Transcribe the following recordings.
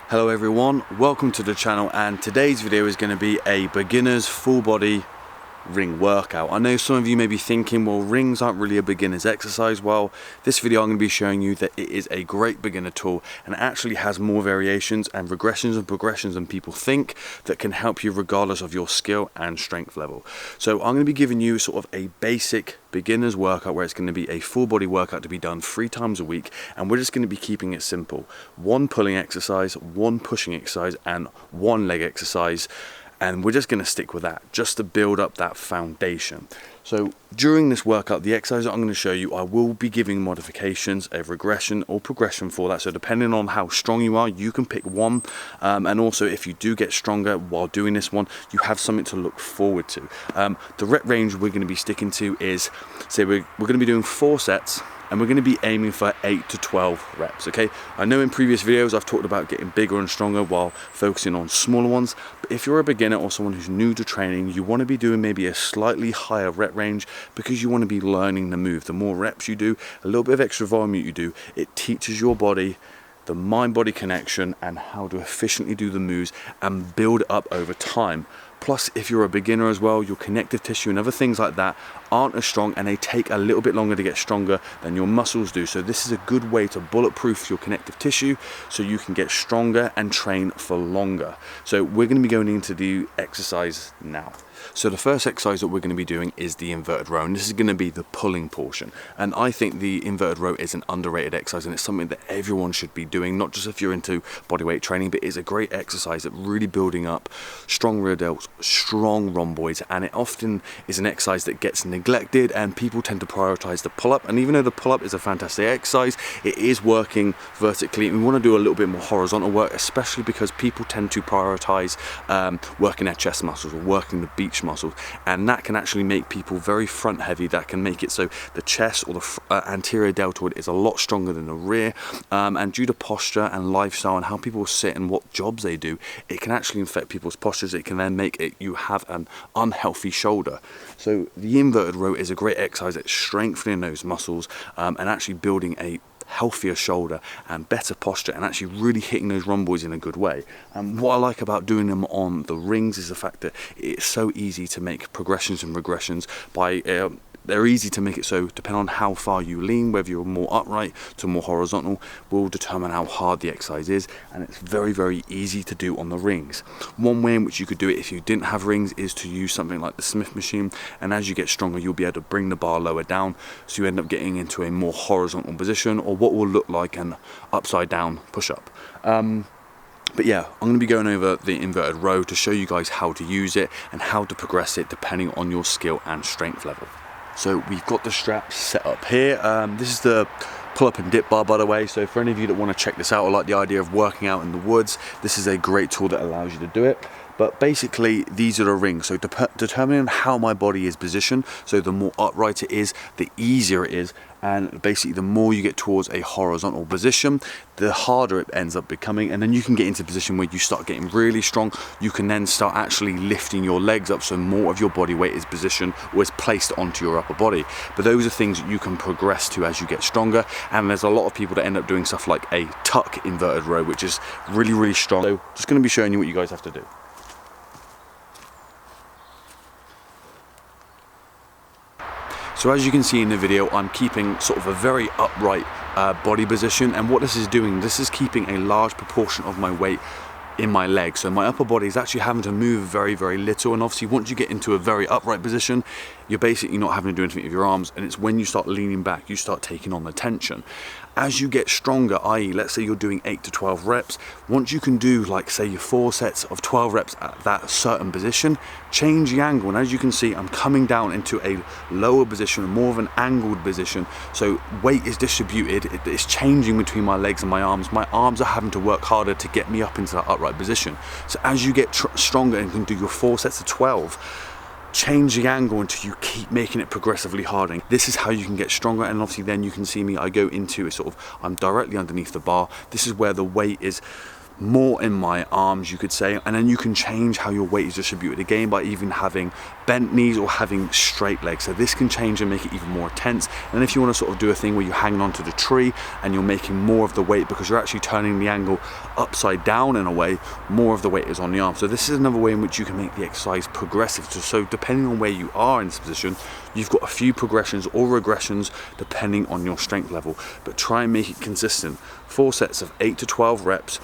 Hello everyone, welcome to the channel, and today's video is going to be a beginner's full body ring workout. I know some of you may be thinking, well, rings aren't really a beginner's exercise. Well, this video I'm going to be showing you that it is a great beginner tool and it actually has more variations and regressions and progressions than people think that can help you regardless of your skill and strength level. So I'm going to be giving you sort of a basic beginner's workout where it's going to be a full body workout to be done 3 times a week, and we're just going to be keeping it simple. 1 pulling exercise, 1 pushing exercise, and 1 leg exercise. And we're just going to stick with that just to build up that foundation. So during this workout, the exercise that I'm going to show you, I will be giving modifications, a regression or progression for that. So depending on how strong you are, you can pick one. And also if you do get stronger while doing this one, you have something to look forward to. The rep range we're going to be sticking to is, say we're going to be doing 4 sets. And we're going to be aiming for 8 to 12 reps, okay? I know in previous videos I've talked about getting bigger and stronger while focusing on smaller ones, but if you're a beginner or someone who's new to training, you want to be doing maybe a slightly higher rep range because you want to be learning the move. The more reps you do, a little bit of extra volume you do, it teaches your body the mind-body connection and how to efficiently do the moves and build it up over time. Plus, if you're a beginner as well, your connective tissue and other things like that aren't as strong, and they take a little bit longer to get stronger than your muscles do. So this is a good way to bulletproof your connective tissue so you can get stronger and train for longer. So we're going to be going into the exercise now. So the first exercise that we're going to be doing is the inverted row, and this is going to be the pulling portion. And I think the inverted row is an underrated exercise, and it's something that everyone should be doing, not just if you're into bodyweight training, but it's a great exercise at really building up strong rear delts, strong rhomboids, and it often is an exercise that gets neglected and people tend to prioritize the pull-up. And even though the pull-up is a fantastic exercise, it is working vertically, and we want to do a little bit more horizontal work, especially because people tend to prioritize working their chest muscles or working the beach muscles, and that can actually make people very front heavy. That can make it so the chest or the anterior deltoid is a lot stronger than the rear, and due to posture and lifestyle and how people sit and what jobs they do, it can actually affect people's postures. It can then make it you have an unhealthy shoulder. So the inverted row is a great exercise at strengthening those muscles and actually building a healthier shoulder and better posture and actually really hitting those rhomboids in a good way. And what I like about doing them on the rings is the fact that it's so easy to make progressions and regressions by they're easy to make it so depending on how far you lean, whether you're more upright to more horizontal, will determine how hard the exercise is, and it's very, very easy to do on the rings. One way in which you could do it if you didn't have rings is to use something like the Smith machine, and as you get stronger you'll be able to bring the bar lower down, so you end up getting into a more horizontal position, or what will look like an upside down push-up. But yeah, I'm going to be going over the inverted row to show you guys how to use it and how to progress it depending on your skill and strength level. So we've got the straps set up here. This is the pull up and dip bar, by the way. So for any of you that want to check this out or like the idea of working out in the woods, this is a great tool that allows you to do it. But basically these are the rings, so determining how my body is positioned, so the more upright it is, the easier it is, and basically the more you get towards a horizontal position, the harder it ends up becoming. And then you can get into a position where you start getting really strong. You can then start actually lifting your legs up, so more of your body weight is positioned or is placed onto your upper body. But those are things that you can progress to as you get stronger, and there's a lot of people that end up doing stuff like a tuck inverted row, which is really, really strong. So just going to be showing you what you guys have to do. So as you can see in the video, I'm keeping sort of a very upright body position, and what this is doing, this is keeping a large proportion of my weight in my legs. So my upper body is actually having to move very, very little, and obviously once you get into a very upright position, you're basically not having to do anything with your arms, and it's when you start leaning back, you start taking on the tension. As you get stronger, i.e. let's say you're doing 8 to 12 reps, once you can do like say your 4 sets of 12 reps at that certain position, change the angle, and as you can see I'm coming down into a lower position, more of an angled position, so weight is distributed, it's changing between my legs and my arms are having to work harder to get me up into that upright position. So as you get stronger and can do your 4 sets of 12, change the angle until you keep making it progressively harder. This is how you can get stronger, and obviously then you can see me, I go into a sort of, I'm directly underneath the bar. This is where the weight is more in my arms, you could say, and then you can change how your weight is distributed again by even having bent knees or having straight legs. So this can change and make it even more tense. And if you want to sort of do a thing where you're hanging onto the tree and you're making more of the weight because you're actually turning the angle upside down in a way, more of the weight is on the arm. So this is another way in which you can make the exercise progressive. So depending on where you are in this position, you've got a few progressions or regressions depending on your strength level, but try and make it consistent. 4 sets of 8 to 12 reps.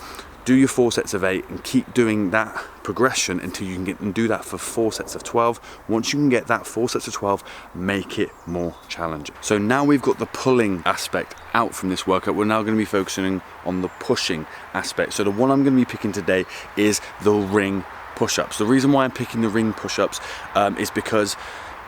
Do your 4 sets of 8 and keep doing that progression until you can get and do that for 4 sets of 12. Once you can get that 4 sets of 12, make it more challenging. So now we've got the pulling aspect out from this workout, we're now going to be focusing on the pushing aspect. So the one I'm going to be picking today is the ring push-ups. The reason why I'm picking the ring push-ups is because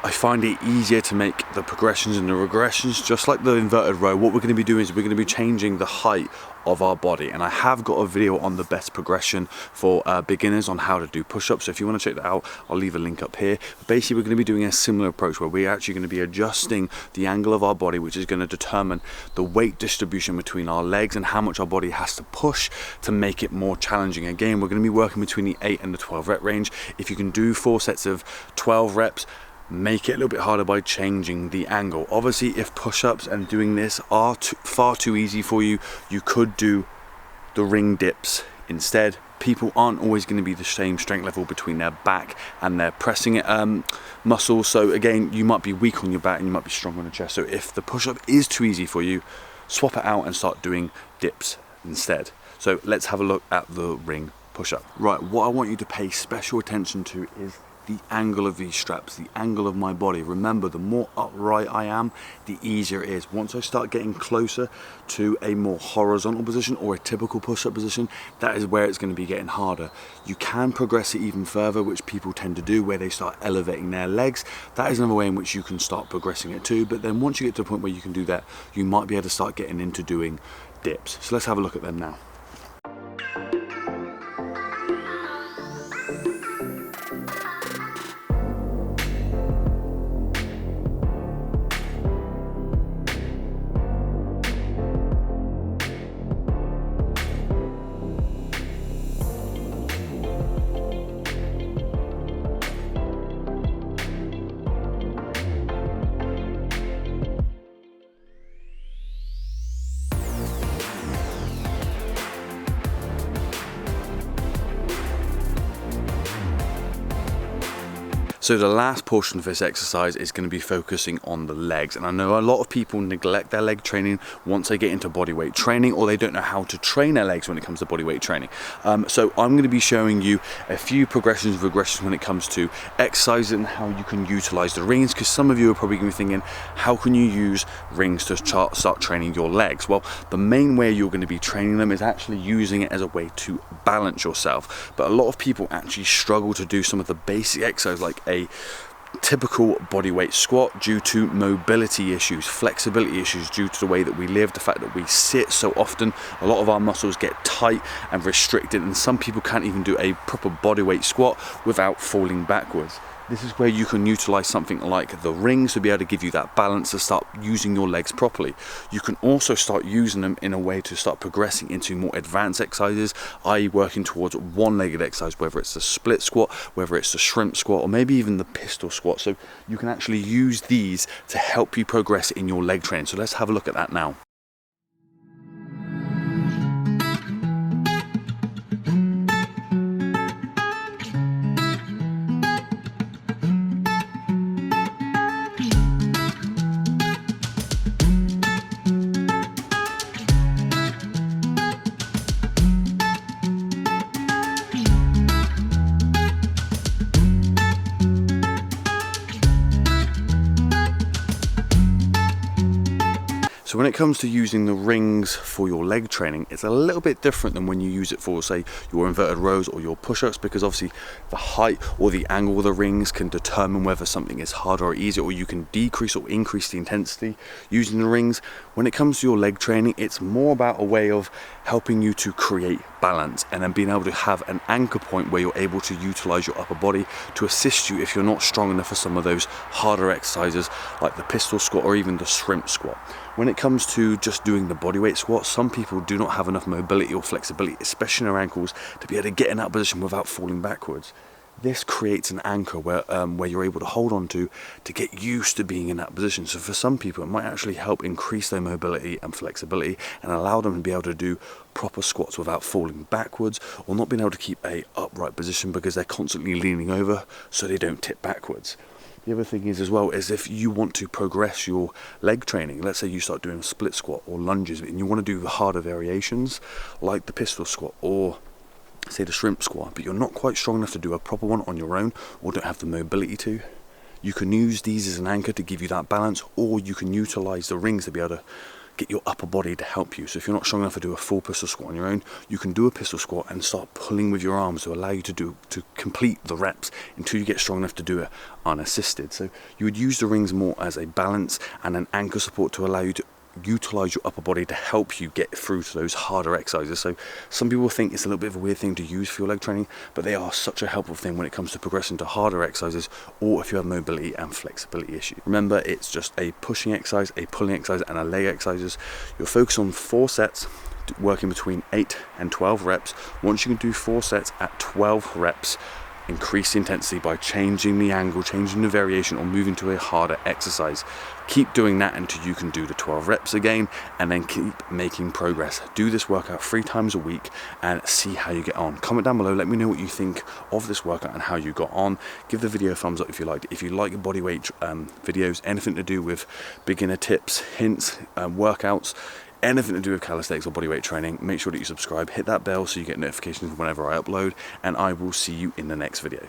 I find it easier to make the progressions and the regressions, just like the inverted row. What we're going to be doing is we're going to be changing the height of our body, and I have got a video on the best progression for beginners on how to do push-ups. So if you want to check that out, I'll leave a link up here. But basically, we're going to be doing a similar approach where we're actually going to be adjusting the angle of our body, which is going to determine the weight distribution between our legs and how much our body has to push to make it more challenging. Again, we're going to be working between the 8 and the 12 rep range. If you can do 4 sets of 12 reps, make it a little bit harder by changing the angle. Obviously, if push-ups and doing this are far too easy for you, you could do the ring dips instead. People aren't always going to be the same strength level between their back and their pressing muscles. So again, you might be weak on your back and you might be strong on the chest. So if the push-up is too easy for you, swap it out and start doing dips instead. So let's have a look at the ring push-up. Right, what I want you to pay special attention to is the angle of these straps, the angle of my body. Remember, the more upright I am, the easier it is. Once I start getting closer to a more horizontal position or a typical push-up position, that is where it's going to be getting harder. You can progress it even further, which people tend to do, where they start elevating their legs. That is another way in which you can start progressing it too. But then once you get to the point where you can do that, you might be able to start getting into doing dips. So let's have a look at them now. So the last portion of this exercise is going to be focusing on the legs, and I know a lot of people neglect their leg training once they get into bodyweight training, or they don't know how to train their legs when it comes to bodyweight training. So I'm going to be showing you a few progressions and regressions when it comes to exercise and how you can utilize the rings, because some of you are probably going to be thinking, how can you use rings to start training your legs? Well, the main way you're going to be training them is actually using it as a way to balance yourself. But a lot of people actually struggle to do some of the basic exercises like a typical bodyweight squat due to mobility issues, flexibility issues due to the way that we live, the fact that we sit so often. A lot of our muscles get tight and restricted, and some people can't even do a proper bodyweight squat without falling backwards. This is where you can utilize something like the rings to be able to give you that balance to start using your legs properly. You can also start using them in a way to start progressing into more advanced exercises, i.e. working towards one-legged exercise, whether it's the split squat, whether it's the shrimp squat, or maybe even the pistol squat. So you can actually use these to help you progress in your leg training. So let's have a look at that now. So when it comes to using the rings for your leg training, it's a little bit different than when you use it for, say, your inverted rows or your push-ups, because obviously the height or the angle of the rings can determine whether something is harder or easier, or you can decrease or increase the intensity using the rings. When it comes to your leg training, it's more about a way of helping you to create balance, and then being able to have an anchor point where you're able to utilize your upper body to assist you if you're not strong enough for some of those harder exercises like the pistol squat or even the shrimp squat. When it comes to just doing the bodyweight squat, some people do not have enough mobility or flexibility, especially in their ankles, to be able to get in that position without falling backwards. This creates an anchor where you're able to hold on to get used to being in that position. So for some people, it might actually help increase their mobility and flexibility and allow them to be able to do proper squats without falling backwards or not being able to keep a upright position because they're constantly leaning over so they don't tip backwards. The other thing is as well is if you want to progress your leg training, let's say you start doing a split squat or lunges and you want to do the harder variations like the pistol squat or say the shrimp squat, but you're not quite strong enough to do a proper one on your own or don't have the mobility to, you can use these as an anchor to give you that balance, or you can utilize the rings to be able to get your upper body to help you. So if you're not strong enough to do a full pistol squat on your own, you can do a pistol squat and start pulling with your arms to allow you to complete the reps until you get strong enough to do it unassisted. So you would use the rings more as a balance and an anchor support to allow you to utilize your upper body to help you get through to those harder exercises. So some people think it's a little bit of a weird thing to use for your leg training, but they are such a helpful thing when it comes to progressing to harder exercises or if you have mobility and flexibility issues. Remember, it's just a pushing exercise, a pulling exercise and a leg exercises. You'll focus on 4 sets working between 8 and 12 reps. Once you can do 4 sets at 12 reps, increase the intensity by changing the angle, changing the variation, or moving to a harder exercise. Keep doing that until you can do the 12 reps again, and then keep making progress. Do this workout 3 times a week and see how you get on. Comment down below, let me know what you think of this workout and how you got on. Give the video a thumbs up if you liked it. If you like bodyweight videos, anything to do with beginner tips, hints, workouts, anything to do with calisthenics or bodyweight training, make sure that you subscribe, hit that bell so you get notifications whenever I upload, and I will see you in the next video.